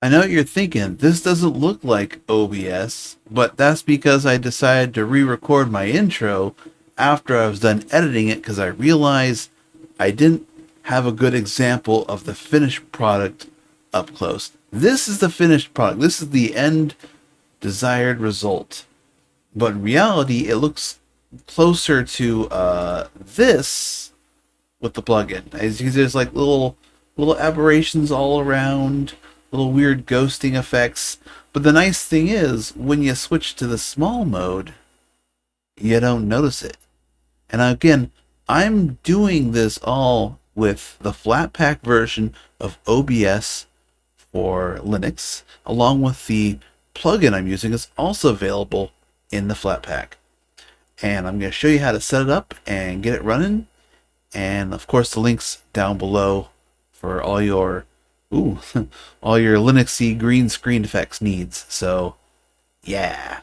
I know what you're thinking, this doesn't look like OBS, but that's because I decided to re-record my intro after I was done editing it because I realized I didn't have a good example of the finished product up close. This is the finished product. This is the end desired result. But in reality, it looks closer to this with the plugin. As you can see, there's like little aberrations all around, little weird ghosting effects. But the nice thing is, when you switch to the small mode, you don't notice it. And again, I'm doing this all with the Flatpak version of OBS for Linux, along with the plugin I'm using is also available in the Flatpak. And I'm going to show you how to set it up and get it running. And of course, the links down below for all your all your Linuxy green screen effects needs. So yeah.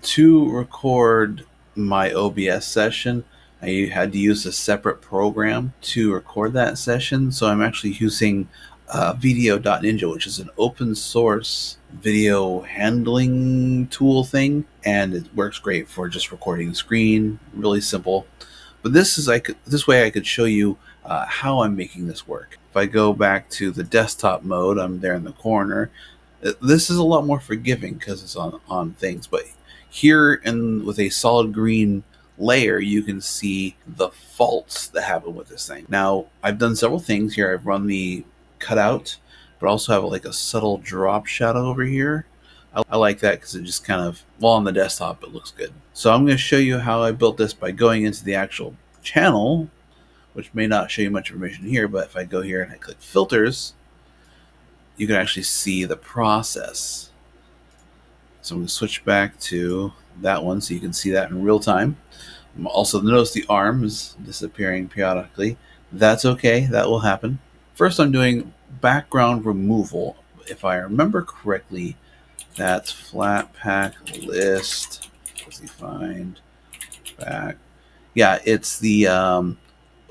To record my OBS session, I had to use a separate program to record that session. So I'm actually using video.ninja, which is an open source video handling tool thing, and it works great for just recording the screen. Really simple. But this way I could show you how I'm making this work. If I go back to the desktop mode, I'm there in the corner. This is a lot more forgiving because it's on things, but here with a solid green layer, you can see the faults that happen with this thing. Now, I've done several things here. I've run the cutout, but also have like a subtle drop shadow over here. I like that because it just kind of, well, on the desktop, it looks good. So I'm going to show you how I built this by going into the actual channel, which may not show you much information here, but if I go here and I click filters, you can actually see the process. So I'm going to switch back to that one so you can see that in real time. Also, notice the arm is disappearing periodically. That's okay, that will happen. First, I'm doing background removal. If I remember correctly, that's Flatpak list. Let's see, find back. Yeah, it's the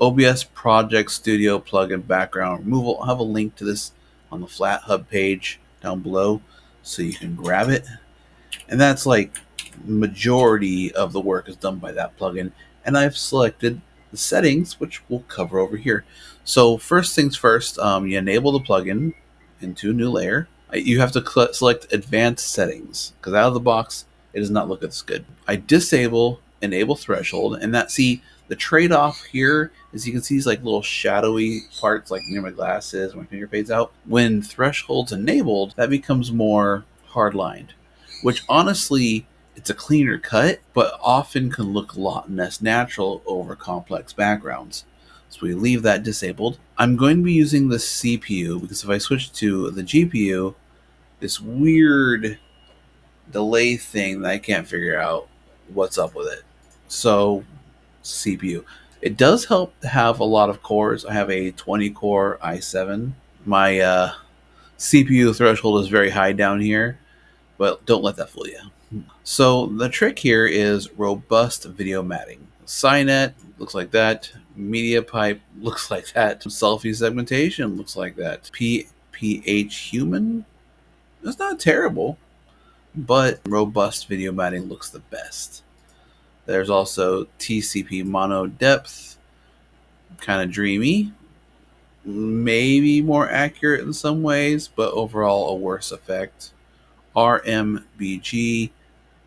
OBS Project Studio plugin background removal. I'll have a link to this on the FlatHub page down below so you can grab it. And that's like majority of the work is done by that plugin. And I've selected the settings, which we'll cover over here. So first things first, you enable the plugin into a new layer. You have to select advanced settings because out of the box, it does not look as good. I disable enable threshold, and the trade-off here is you can see these like little shadowy parts like near my glasses when my finger fades out. When threshold's enabled, that becomes more hard-lined, which honestly, it's a cleaner cut, but often can look a lot less natural over complex backgrounds. So we leave that disabled. I'm going to be using the CPU because if I switch to the GPU, this weird delay thing that I can't figure out what's up with it. So CPU. It does help to have a lot of cores. I have a 20 core i7. My CPU threshold is very high down here, but don't let that fool you. So the trick here is robust video matting. Cynet looks like that. Media pipe looks like that. Selfie segmentation looks like that. PH human? That's not terrible, but robust video matting looks the best. There's also TCP mono depth, kind of dreamy. Maybe more accurate in some ways, but overall a worse effect. RMBG,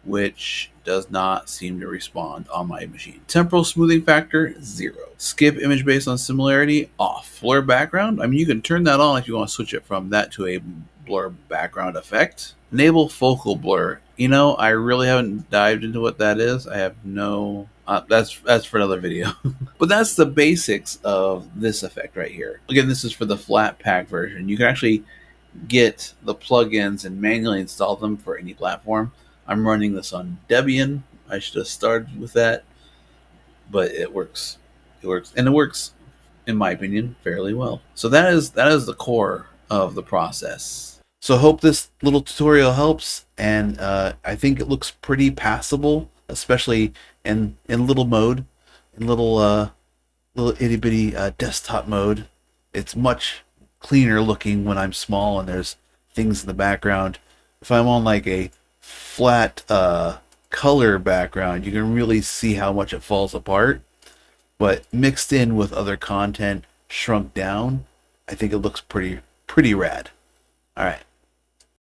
which does not seem to respond on my machine. Temporal smoothing factor, 0. Skip image based on similarity, off. Blur background, I mean, you can turn that on if you want to switch it from that to a blur background effect. Enable focal blur. You know, I really haven't dived into what that is. I have no... that's for another video. But that's the basics of this effect right here. Again, this is for the Flatpak version. You can actually get the plugins and manually install them for any platform. I'm running this on Debian. I should have started with that, but it works. It works, and it works, in my opinion, fairly well. So that is the core of the process. So I hope this little tutorial helps, and I think it looks pretty passable, especially in little mode, in little itty bitty desktop mode. It's much cleaner looking when I'm small and there's things in the background. If I'm on like a flat color background, you can really see how much it falls apart. But mixed in with other content, shrunk down, I think it looks pretty rad. All right.